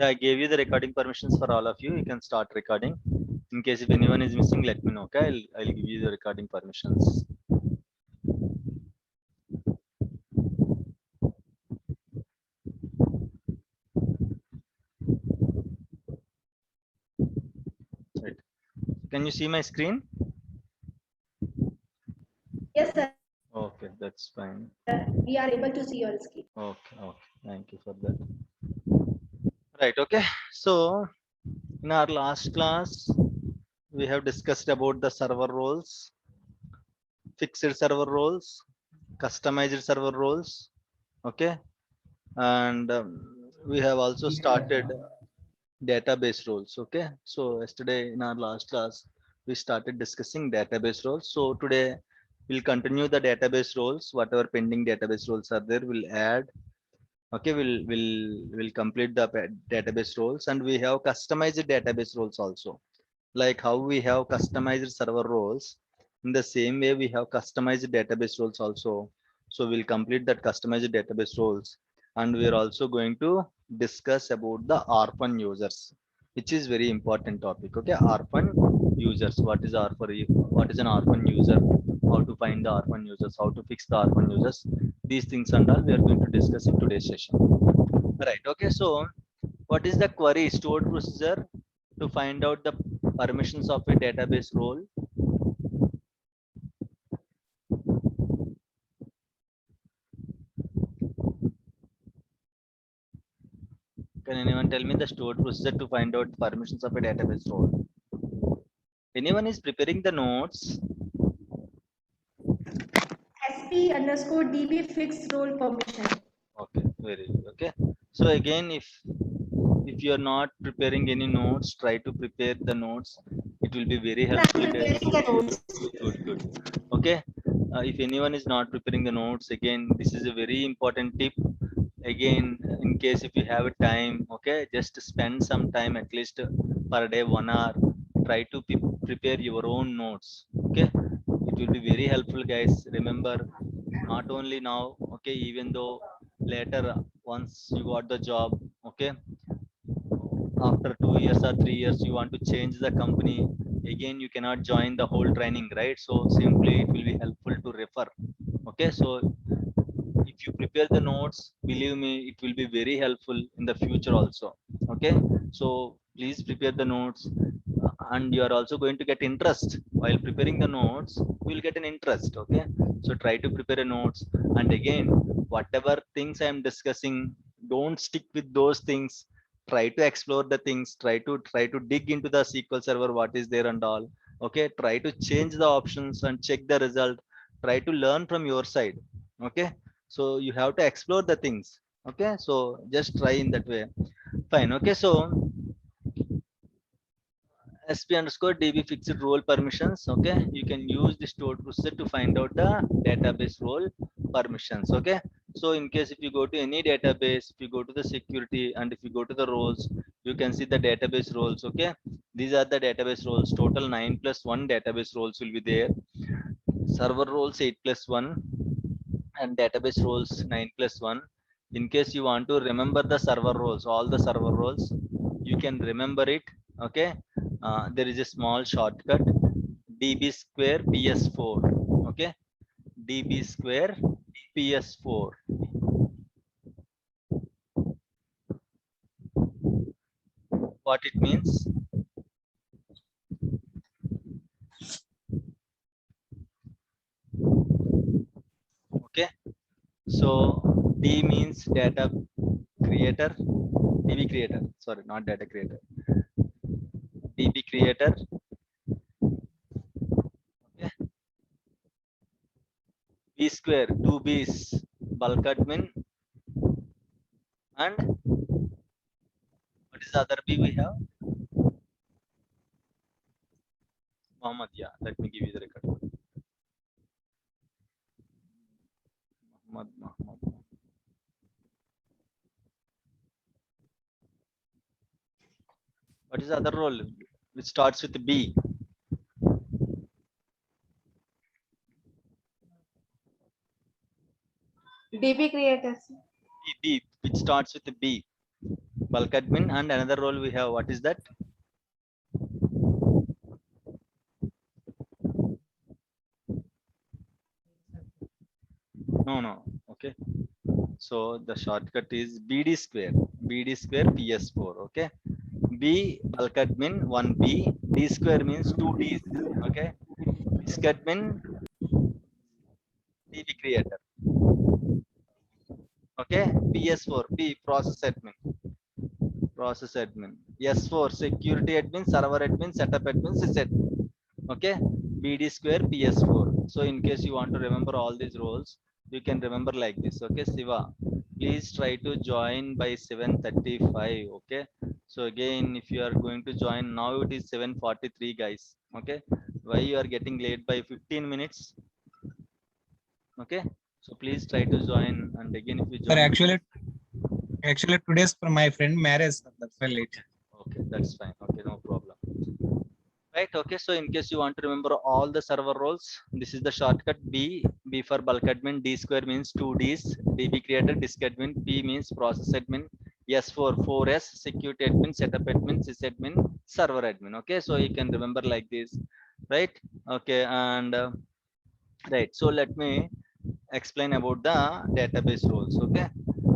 Yeah, I gave you the recording permissions for all of you. You can start recording. In case if anyone is missing, let me know. Okay, I'll give you the recording permissions. Right. Can you see my screen? Yes, sir. Okay, that's fine. We are able to see your screen. Okay, okay. Thank you for that. Right. Okay. So in our last class, we have discussed about the server roles, fixed server roles, customized server roles. Okay, and we have also started database roles. Okay, so yesterday in our last class we started discussing database roles. So today we'll continue the database roles. Whatever pending database roles are there, we'll add. Okay, we'll complete the database roles, and we have customized database roles also. Like how we have customized server roles, in the same way we have customized database roles also. So we'll complete that customized database roles, and we are also going to discuss about the orphan users, which is very important topic. Okay, orphan users. What is an orphan user? How to find the orphan users? How to fix the orphan users? These things and all we are going to discuss in today's session. Right. Okay. So what is the query stored procedure to find out the permissions of a database role? Can anyone tell me the stored procedure to find out permissions of a database role? Anyone is preparing the notes? SP underscore DB fixed role permission. Okay, very good. Okay. So again, if you are not preparing any notes, try to prepare the notes. It will be very Sir, I'm helpful, guys. preparing the notes. Good, good. Okay. If anyone is not preparing the notes, again, this is a very important tip. Again, in case if you have a time, okay, just spend some time at least per day 1 hour. Try to prepare your own notes. Okay, it will be very helpful, guys. Remember, not only now, okay, even though later once you got the job, okay, after 2 years or 3 years you want to change the company, again you cannot join the whole training, right? So simply it will be helpful to refer. Okay, so if you prepare the notes, believe me, it will be very helpful in the future also. Okay, so please prepare the notes, and you are also going to get interest while preparing the notes. You will get an interest. Okay, so try to prepare a notes, and again, whatever things I am discussing, don't stick with those things. Try to explore the things, try to dig into the SQL server, what is there and all. Okay, try to change the options and check the result. Try to learn from your side. Okay, so you have to explore the things. Okay, so just try in that way. Fine. Okay, so sp underscore db fixed role permissions. Okay, you can use the stored procedure to find out the database role permissions. Okay, so in case if you go to any database, if you go to the security and if you go to the roles, you can see the database roles. Okay, these are the database roles. Total 9 plus 1 database roles will be there. Server roles 8 plus 1 and database roles 9 plus 1. In case you want to remember the server roles, all the server roles, you can remember it. Okay, there is a small shortcut, db square ps4. Okay, db square ps4. What it means? Okay, so d means data creator, db creator, sorry, not data creator, db creator. Okay, b square, 2 b's, bulk admin, and what is the other b we have? Muhammad. Yeah, let me give you the record. Muhammad. What is the other role which starts with B? DB creators. B, which starts with B. bulk admin, and another role we have. What is that? No. Okay. So the shortcut is BD square. BD square PS4. Okay. B bulk admin 1B. D square means 2Ds. Okay. Disk admin DB creator. Okay. PS4 P process admin. Process admin. S4 security admin, server admin, setup admin, sysadmin. Okay. BD square PS4. So in case you want to remember all these roles, you can remember like this. Okay. Siva, please try to join by 7:35. Okay. So again, if you are going to join now, it is 7:43, guys. Okay. Why you are getting late by 15 minutes? Okay. So please try to join, and again, if you Sir, join, actually today's for my friend marriage, sir. That's why late. okay, that's fine. Okay, no problem. Right. Okay. So in case you want to remember all the server roles, this is the shortcut B. B for bulk admin. D square means 2Ds. DB creator, disk admin. P means process admin. S for 4S, security admin, setup admin, sysadmin, server admin. Okay. So you can remember like this, right? Okay. And right. So let me explain about the database roles. Okay.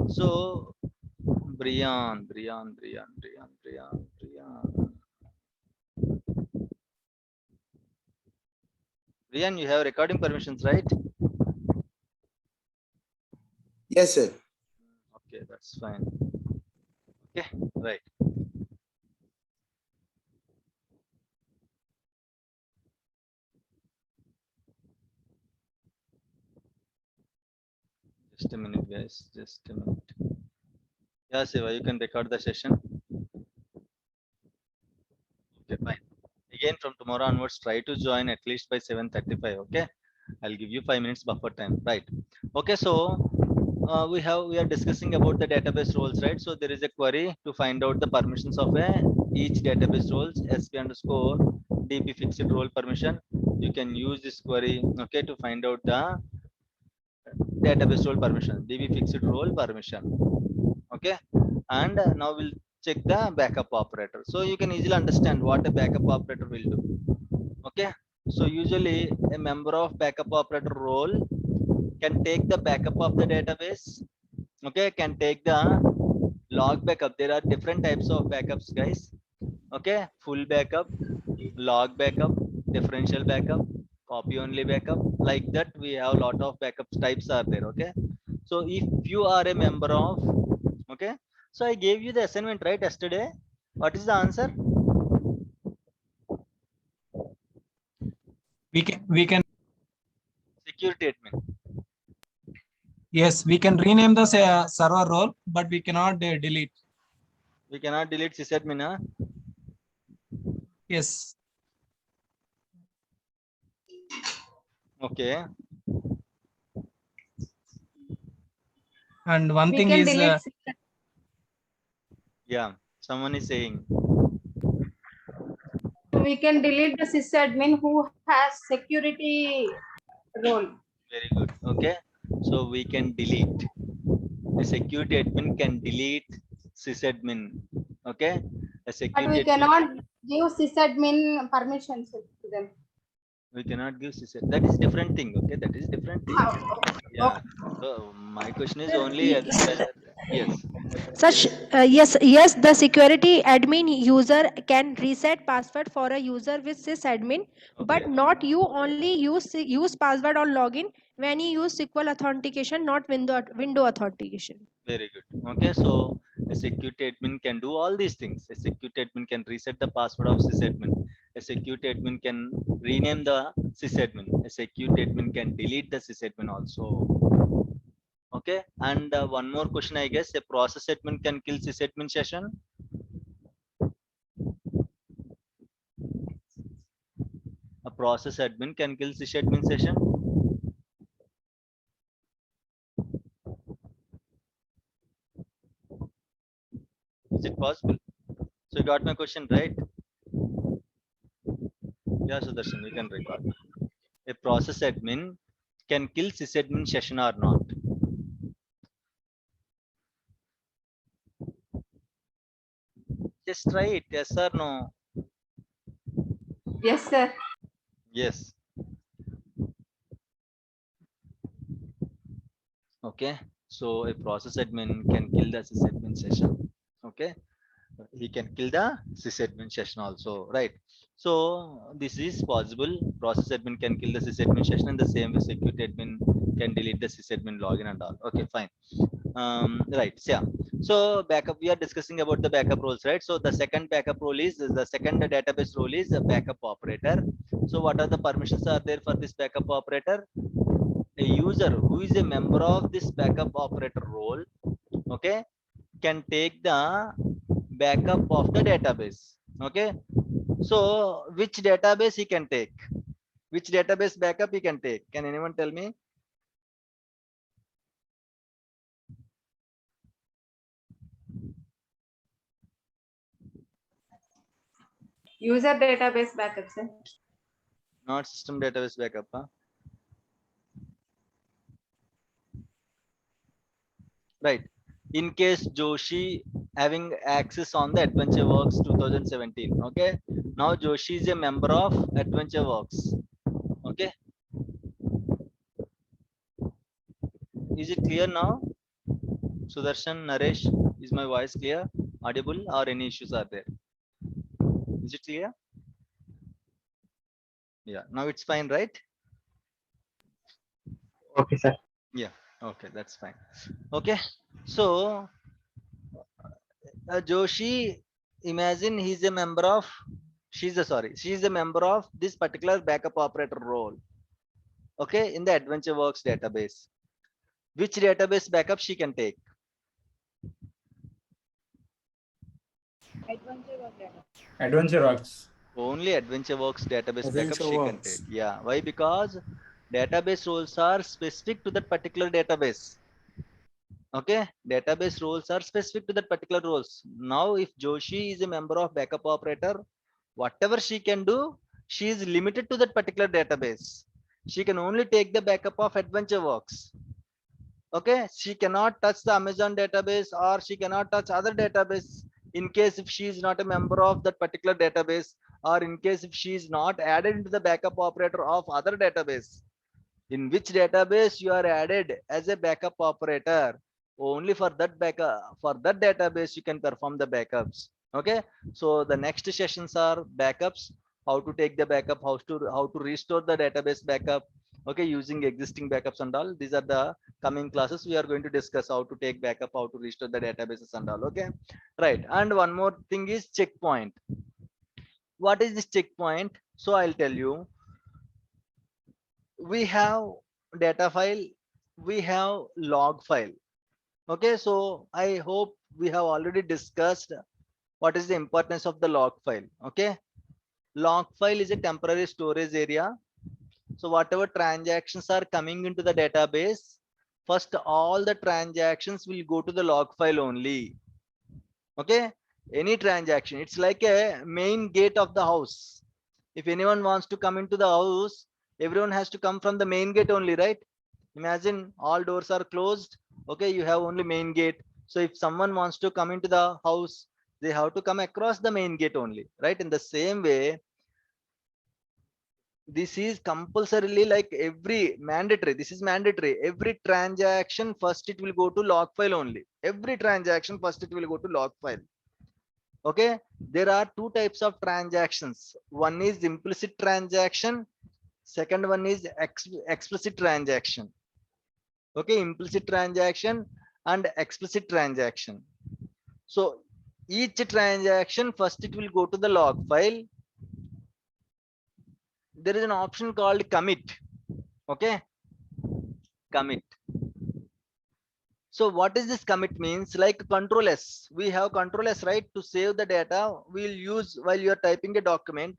So Brian. Brian, you have recording permissions, right? Yes, sir. Okay, that's fine. Okay, right. Just a minute, guys. Just a minute. Yeah, Siva, you can record the session. Okay, fine. Again, from tomorrow onwards, try to join at least by 7:35. Okay, I'll give you 5 minutes buffer time. Right. Okay, so we are discussing about the database roles, right? So there is a query to find out the permissions of each database roles. SP underscore DB fixed role permission. You can use this query, okay, to find out the database role permission, DB fixed role permission. Okay, and now we'll check the backup operator. So you can easily understand what a backup operator will do. Okay, so usually a member of backup operator role can take the backup of the database. Okay, can take the log backup. There are different types of backups, guys. Okay, full backup, log backup, differential backup, copy only backup. Like that, we have a lot of backup types are there. Okay, so if you are a member of, okay, so I gave you the assignment right yesterday. What is the answer? We can Security admin. yes, we can rename the server role, but we cannot delete. We cannot delete sysadmin. Huh? Yes. Okay. And one We thing can is delete. Yeah, someone is saying. We can delete the sysadmin who has security role. Very good. Okay, so we can delete. A security admin can delete sysadmin. Okay, a But security we admin. cannot give sysadmin permissions to them. We cannot give sysadmin. That is different thing. Okay, that is different thing. Yeah. So my question is only whether yes. Such yes, the security admin user can reset password for a user with sysadmin, Okay. but not you only use password on login when you use SQL authentication, not window authentication. Very good. Okay, so a security admin can do all these things. A security admin can reset the password of sysadmin. A security admin can rename the sysadmin. A security admin can delete the sysadmin also. Okay, and one more question, I guess. A process admin can kill sysadmin session. A process admin can kill sysadmin session. Is it possible? So you got my question right? Yeah, Sudarshan, you can record. A process admin can kill sysadmin session or not? Just try it. Yes or no? Yes, sir. Yes. Okay. So a process admin can kill the sysadmin session. Okay. He can kill the sysadmin session also, right? So this is possible. Process admin can kill the sysadmin session, and the same way security admin can delete the sysadmin login and all. Okay, fine. Right. So, yeah. So backup. We are discussing about the backup roles, right? So the second backup role is the second database role is a backup operator. So what are the permissions are there for this backup operator? A user who is a member of this backup operator role, okay, can take the backup of the database. Okay. So which database he can take? Which database backup he can take? Can anyone tell me? User database backup, sir. Not system database backup. Huh? Right. In case Joshi having access on the AdventureWorks 2017. Okay. Now Joshi is a member of AdventureWorks. Okay. Is it clear now? Sudarshan, Naresh, is my voice clear? Audible or any issues are there? Is it clear? Yeah. Now it's fine, right? Okay, sir. Yeah. Okay. That's fine. Okay. So Joshi, imagine he's a member of, she's a member of this particular backup operator role. Okay, in the AdventureWorks database. Which database backup she can take? AdventureWorks. Only AdventureWorks database backup she can take. AdventureWorks. Yeah. Why? Because database roles are specific to that particular database. Okay, database roles are specific to that particular roles. Now, if Joshi is a member of backup operator, whatever she can do, she is limited to that particular database. She can only take the backup of AdventureWorks. Okay, she cannot touch the Amazon database, or she cannot touch other database in case if she is not a member of that particular database, or in case if she is not added into the backup operator of other database. In which database you are added as a backup operator, only for that backup, for that database you can perform the backups. Okay, so the next sessions are backups, how to take the backup, how to restore the database backup, okay, using existing backups and all. These are the coming classes. We are going to discuss how to take backup, how to restore the databases and all. Okay, right. And one more thing is checkpoint. What is this checkpoint? So I'll tell you. We have data file, we have log file. Okay, so I hope we have already discussed what is the importance of the log file. Okay, log file is a temporary storage area. So whatever transactions are coming into the database, first all the transactions will go to the log file only. Okay, any transaction, it's like a main gate of the house. If anyone wants to come into the house, everyone has to come from the main gate only, right? Imagine all doors are closed. Okay, you have only main gate. So if someone wants to come into the house, they have to come across the main gate only, right? In the same way, this is compulsorily like every mandatory. This is mandatory. Every transaction first it will go to log file only. Every transaction first it will go to log file. Okay, there are two types of transactions. One is implicit transaction. Second one is explicit transaction. Okay, implicit transaction and explicit transaction. So each transaction first it will go to the log file. There is an option called commit. Okay, commit. So what is this commit means? Like control S. We have control S, right? To save the data, we'll use while you are typing a document.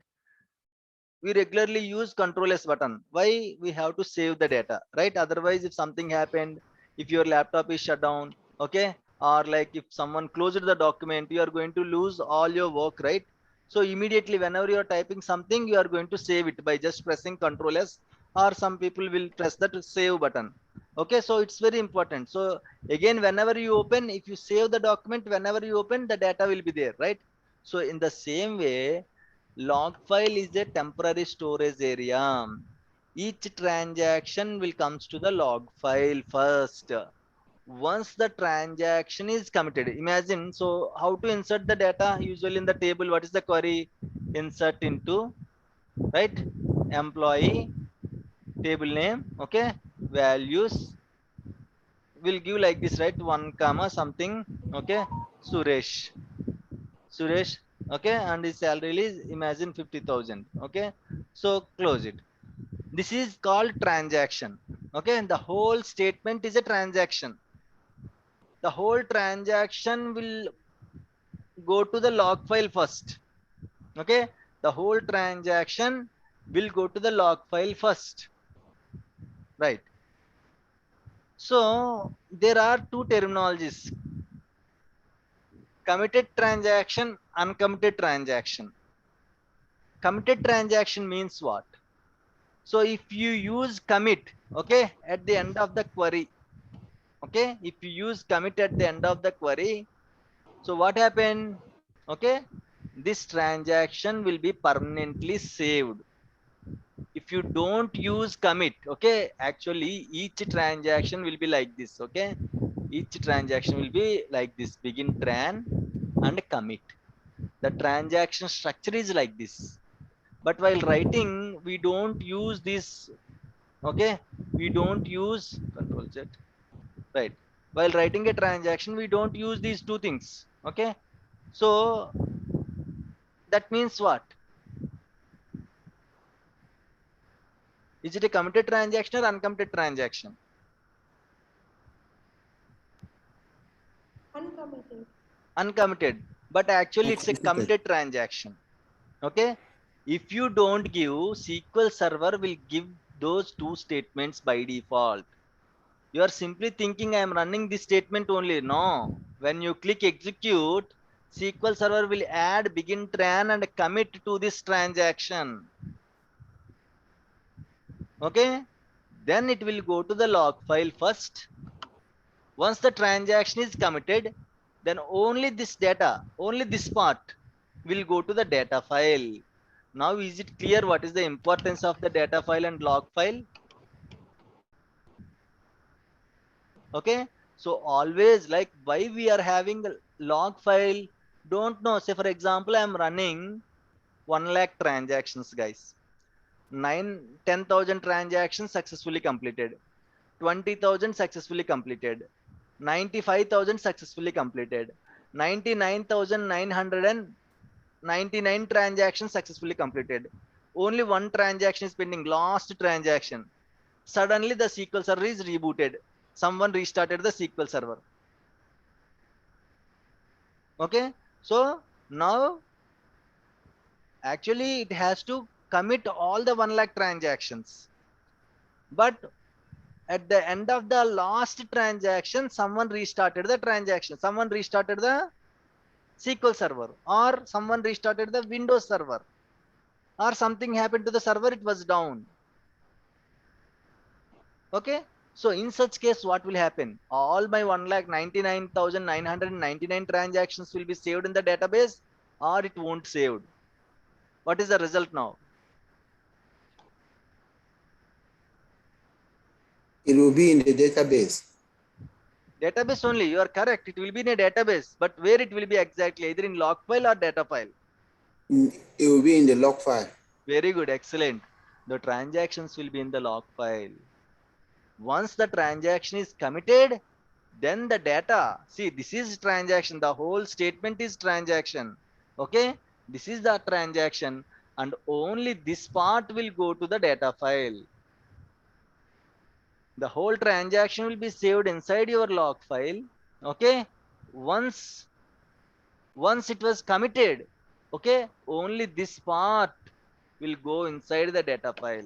We regularly use control S button. Why? We have to save the data, right? Otherwise, if something happened, if your laptop is shut down, okay, or like if someone closed the document, you are going to lose all your work, right? So immediately whenever you are typing something, you are going to save it by just pressing control S, or some people will press that save button. Okay, so it's very important. So again, whenever you open, if you save the document, whenever you open, the data will be there, right? So in the same way, log file is a temporary storage area. Each transaction will comes to the log file first. Once the transaction is committed, imagine, so how to insert the data? Usually in the table, what is the query? Insert into, right? Employee, table name, okay? Values, will give like this, right? 1 comma something, okay? Suresh. Suresh, okay, and his salary is imagine 50,000, okay, so close it. This is called transaction, okay, and the whole statement is a transaction. The whole transaction will go to the log file first, okay, the whole transaction will go to the log file first, right? So there are two terminologies: committed transaction, uncommitted transaction. Committed transaction means what? So if you use commit, okay, at the end of the query, okay, if you use commit at the end of the query, so what happened? Okay, this transaction will be permanently saved. If you don't use commit, okay, actually each transaction will be like this, okay, each transaction will be like this: begin tran and commit. The transaction structure is like this. But while writing, we don't use this, okay, we don't use control Z, right? While writing a transaction, we don't use these two things, okay? So that means what? Is it a committed transaction or uncommitted transaction? Uncommitted. Uncommitted, but actually it's a Uncommitted. committed transaction, okay? If you don't give, SQL Server will give those two statements by default. You are simply thinking I am running this statement only. No, when you click execute, SQL Server will add begin tran and commit to this transaction, okay? Then it will go to the log file first. Once the transaction is committed, then only this data, only this part will go to the data file. Now is it clear what is the importance of the data file and log file? Okay, so always, like, why we are having a log file? Don't know. Say for example, I am running 1 lakh transactions, guys. 10,000 transactions successfully completed, 20,000 successfully completed, 95,000 successfully completed, 99,999 transactions successfully completed. Only one transaction is pending, last transaction. Suddenly the SQL server is rebooted. Someone restarted the SQL server. Okay, so now actually it has to commit all the 1 lakh transactions. But at the end of the last transaction, someone restarted the transaction. Someone restarted the SQL server, or someone restarted the Windows server, or something happened to the server, it was down. Okay, so in such case, what will happen? All my 1,99,999 transactions will be saved in the database, or it won't saved. What is the result now? It will be in the database. Database only, you are correct. It will be in a database, but where it will be exactly? Either in log file or data file. It will be in the log file. Very good, excellent. The transactions will be in the log file. Once the transaction is committed, then the data, see, this is transaction. The whole statement is transaction. Okay, this is the transaction, and only this part will go to the data file. The whole transaction will be saved inside your log file. Okay, once it was committed, okay, only this part will go inside the data file.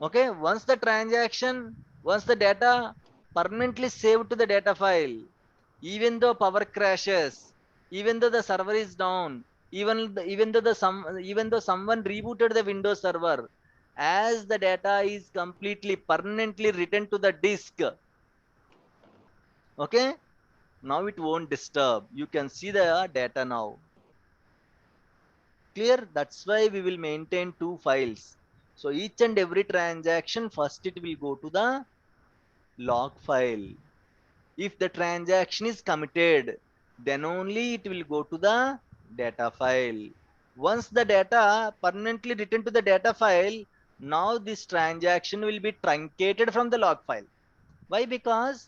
Okay, once the data permanently saved to the data file, even though power crashes, even though the server is down, even though someone rebooted the Windows server, as the data is completely permanently written to the disk, okay, Now it won't disturb. You can see the data now. Clear? That's why we will maintain two files. So each and every transaction, first it will go to the log file. If the transaction is committed, then only it will go to the data file. Once the data permanently written to the data file, now this transaction will be truncated from the log file. Why? Because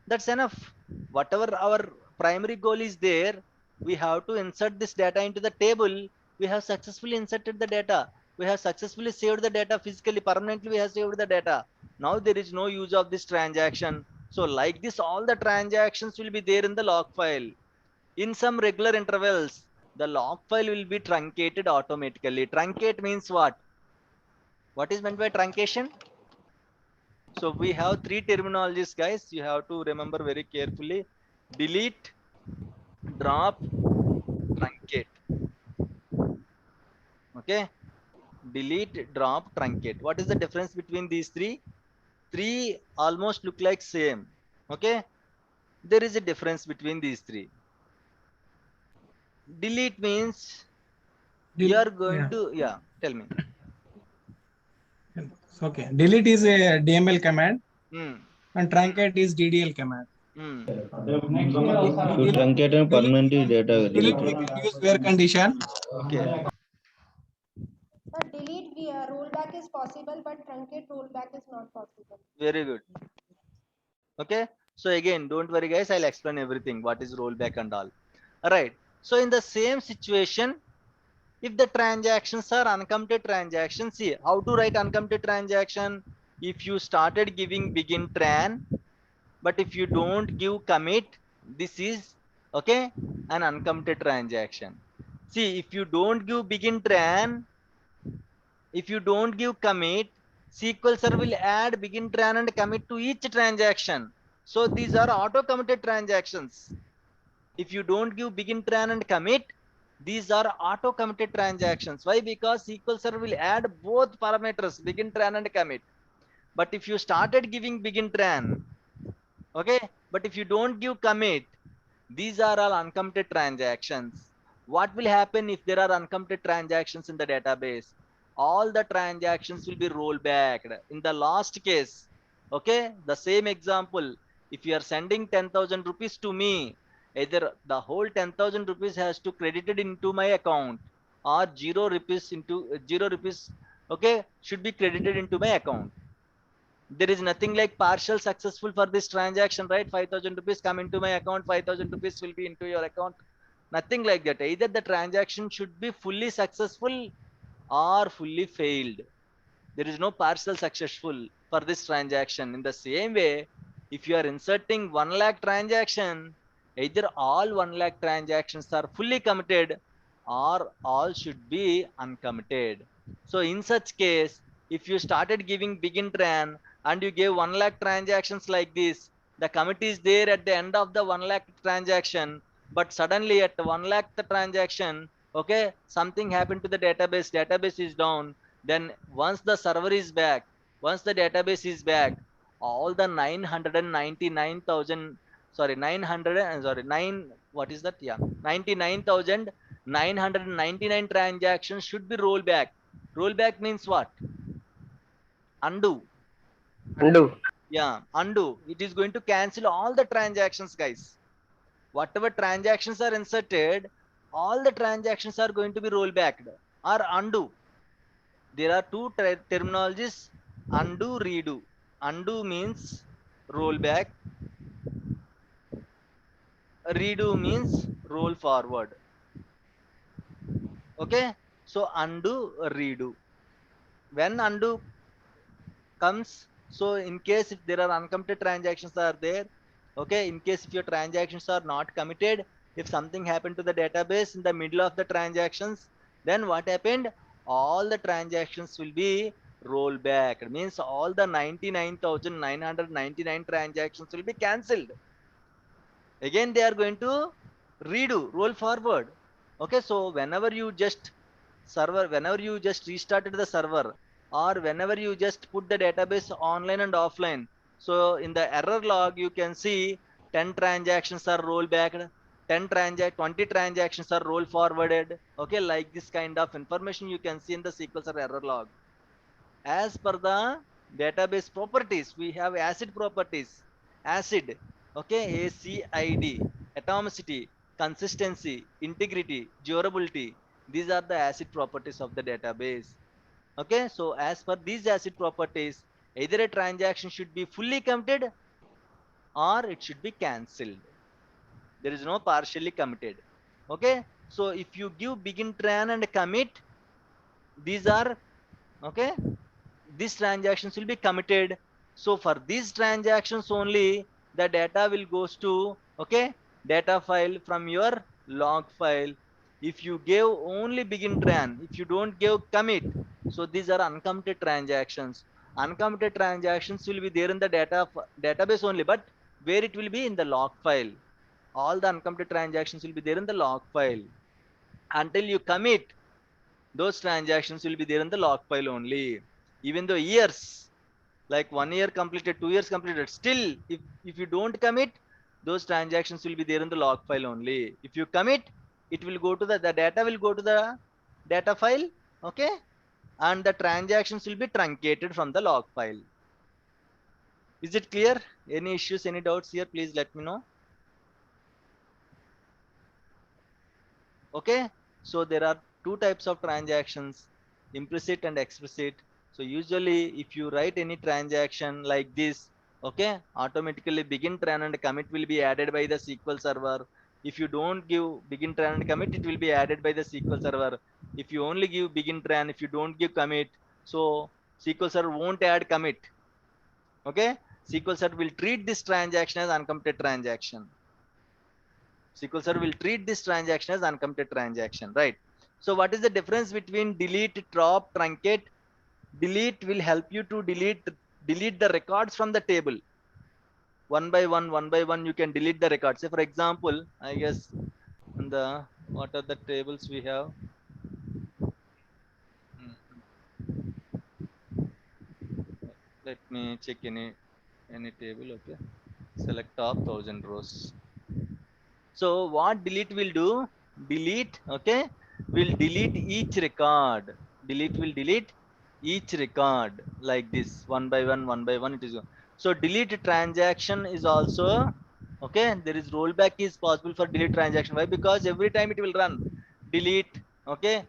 that's enough. Whatever our primary goal is there, we have to insert this data into the table. We have successfully inserted the data. We have successfully saved the data physically, permanently we have saved the data. Now there is no use of this transaction. So like this, all the transactions will be there in the log file. In some regular intervals, the log file will be truncated automatically. Truncate means what? What is meant by truncation? So we have three terminologies, guys. You have to remember very carefully. Delete, drop, truncate. Okay. Delete, drop, truncate. What is the difference between these three? Three almost look like same. Okay. There is a difference between these three. Delete means you are going to, yeah, tell me. Okay. Delete is a DML command Hmm. and truncate is DDL command. Hmm. To truncate and permanently data Delete deleted. we can use where condition. Okay. But delete rollback is possible, but truncate rollback is not possible. Very good. Okay. So again, don't worry, guys. I'll explain everything. What is rollback and all. All right. So in the same situation, if the transactions are uncommitted transactions, see how to write uncommitted transaction. If you started giving begin tran, but if you don't give commit, this is okay an uncommitted transaction. See, if you don't give begin tran, if you don't give commit, SQL Server will add begin tran and commit to each transaction. So these are auto committed transactions. If you don't give begin tran and commit, these are auto committed transactions. Why? Because SQL Server will add both parameters begin tran and commit. But if you started giving begin tran, okay, but if you don't give commit, these are all uncommitted transactions. What will happen if there are uncommitted transactions in the database? All the transactions will be rolled back. In the last case, okay, the same example, if you are sending 10,000 rupees to me, either the whole 10,000 rupees has to credited into my account, or 0 rupees into 0 rupees, okay, should be credited into my account. There is nothing like partial successful for this transaction, right? 5,000 rupees come into my account, 5,000 rupees will be into your account. Nothing like that. Either the transaction should be fully successful or fully failed. There is no partial successful for this transaction. In the same way, if you are inserting 1 lakh transaction, either all 1 lakh transactions are fully committed or all should be uncommitted. So in such case, if you started giving begin tran and you gave 1 lakh transactions like this, the commit is there at the end of the 1 lakh transaction, but suddenly at 1 lakh transaction, okay, something happened to the database is down. Then once the server is back, once the database is back, all the 999,000, sorry, 900, sorry, 9, what is that? Yeah, 99,999 transactions should be rolled back. Rollback means what? Undo. Undo. Yeah, undo. It is going to cancel all the transactions, guys. Whatever transactions are inserted, all the transactions are going to be rolled back or undo. There are two terminologies, undo, redo. Undo means roll back. Redo means roll forward. Okay. So undo, redo. When undo comes, so in case if there are uncommitted transactions are there, okay, in case if your transactions are not committed, if something happened to the database in the middle of the transactions, then what happened? All the transactions will be rolled back. It means all the 99,999 transactions will be cancelled. Again, they are going to redo, roll forward. Okay, so whenever you just restarted the server, or whenever you just put the database online and offline, so in the error log you can see 10 transactions are rolled back, 20 transactions are rolled forwarded. Okay, like this kind of information you can see in the SQL Server error log. As per the database properties, we have ACID properties. ACID, okay, ACID, atomicity, consistency, integrity, durability. These are the ACID properties of the database. Okay, so as per these ACID properties, either a transaction should be fully committed or it should be cancelled. There is no partially committed. Okay, so if you give begin tran and commit, these are okay, these transactions will be committed. So for these transactions only, the data will goes to okay, data file from your log file. If you give only begin tran, if you don't give commit, so these are uncommitted transactions. Uncommitted transactions will be there in the database only, but where it will be in the log file. All the uncommitted transactions will be there in the log file. Until you commit, those transactions will be there in the log file only. Even though years, like 1 year completed, 2 years completed, still if you don't commit, those transactions will be there in the log file only. If you commit, it will go to the data will go to the data file, okay, and the transactions will be truncated from the log file. Is it clear? Any issues, any doubts here, please let me know. Okay, so there are two types of transactions, implicit and explicit. So usually if you write any transaction like this, okay, automatically begin tran and commit will be added by the SQL Server. If you don't give begin tran and commit, it will be added by the SQL Server. If you only give begin tran, if you don't give commit, so SQL Server won't add commit. Okay, SQL Server will treat this transaction as uncommitted transaction. SQL Server will treat this transaction as uncommitted transaction, right? So what is the difference between delete, drop, truncate? Delete will help you to delete the records from the table. One by one, you can delete the records. Say for example, I guess in the what are the tables we have? Let me check any table. Okay, select top 1000 rows. So what delete will do? Delete, okay, will delete each record. Delete will delete each record like this, one by one it is. So delete transaction is also okay. There is rollback is possible for delete transaction. Why? Because every time it will run delete, okay,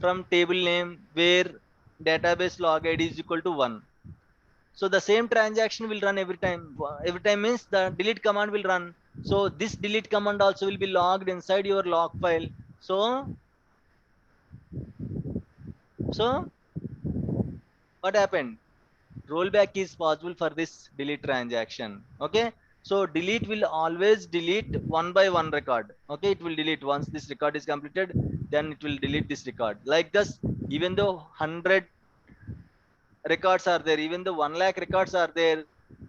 from table name where database log ID is equal to 1. So the same transaction will run every time. Every time means the delete command will run. So this delete command also will be logged inside your log file. So what happened? Rollback is possible for this delete transaction. Okay. So delete will always delete one by one record. Okay. It will delete once this record is completed, then it will delete this record. Like this, even though 100 records are there, even the 1 lakh records are there,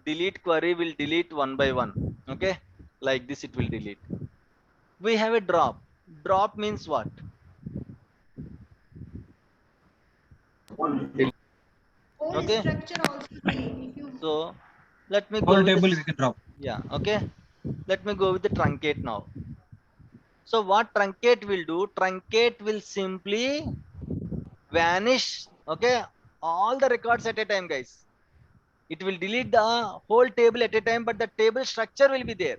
delete query will delete one by one. Okay, like this it will delete. We have a drop. Drop means what? Whole Okay, structure also delete. If you so let me go Whole with table this. we can drop. Yeah, okay, let me go with the truncate now. So what truncate will do? Truncate will simply vanish, okay, all the records at a time, guys. It will delete the whole table at a time, but the table structure will be there.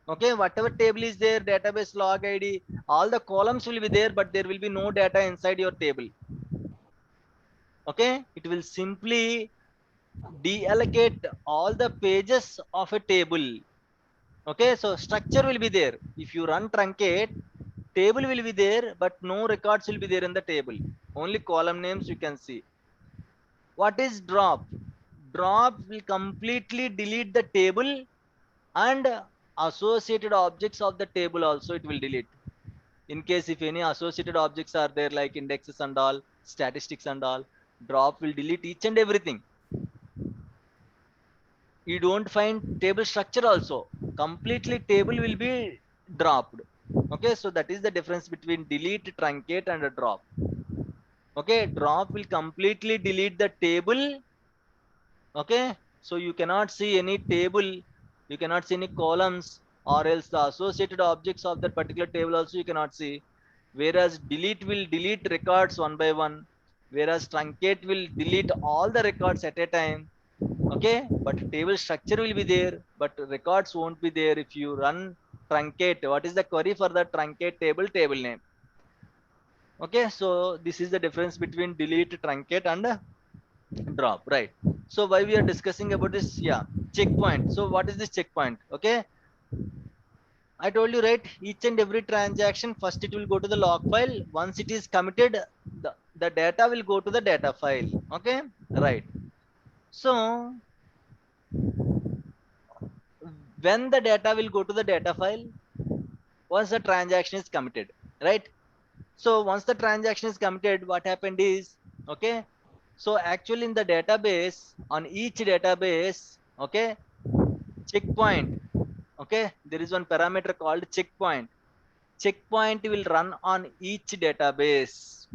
Okay, whatever table is there, database log ID, all the columns will be there, but there will be no data inside your table. Okay, it will simply deallocate all the pages of a table. Okay, so structure will be there. If you run truncate, table will be there, but no records will be there in the table. Only column names you can see. What is drop? Drop will completely delete the table and associated objects of the table also it will delete. In case if any associated objects are there like indexes and all, statistics and all, drop will delete each and everything. You don't find table structure also. Completely table will be dropped. Okay, so that is the difference between delete, truncate and a drop. Okay, drop will completely delete the table. Okay, so you cannot see any table You cannot see any columns, or else the associated objects of that particular table also you cannot see. Whereas delete will delete records one by one, whereas truncate will delete all the records at a time. Okay, but table structure will be there, but records won't be there if you run truncate. What is the query for the truncate table? Table name. Okay, so this is the difference between delete, truncate, and drop, right? So why we are discussing about this? Yeah, checkpoint. So what is this checkpoint? Okay, I told you, right? Each and every transaction, first it will go to the log file. Once it is committed, the data will go to the data file. Okay, right? So when the data will go to the data file, once the transaction is committed, right? So once the transaction is committed, what happened is, okay, so actually in the database, on each database, okay, checkpoint, okay, there is one parameter called checkpoint. Checkpoint will run on each database.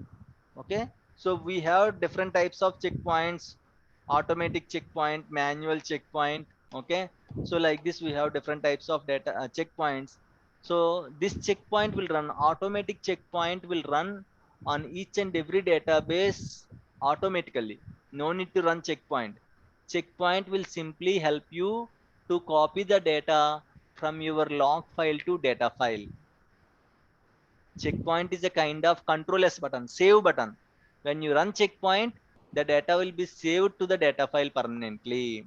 Okay, so we have different types of checkpoints: automatic checkpoint, manual checkpoint. Okay, so like this we have different types of data checkpoints. So this checkpoint will run, automatic checkpoint will run on each and every database automatically. No need to run checkpoint. Checkpoint will simply help you to copy the data from your log file to data file. Checkpoint is a kind of control S button, save button. When you run checkpoint, the data will be saved to the data file permanently.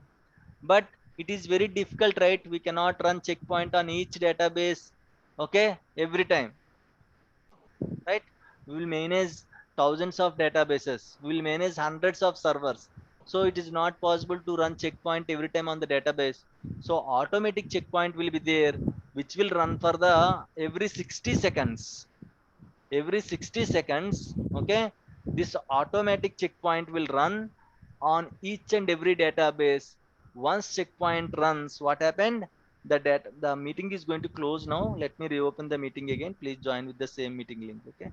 But it is very difficult, right? We cannot run checkpoint on each database, okay, every time, right? We will manage thousands of databases. We will manage hundreds of servers. So it is not possible to run checkpoint every time on the database. So automatic checkpoint will be there, which will run for the every 60 seconds. Every 60 seconds, okay, this automatic checkpoint will run on each and every database. Once checkpoint runs, what happened? The meeting is going to close now. Let me reopen the meeting again. Please join with the same meeting link. Okay.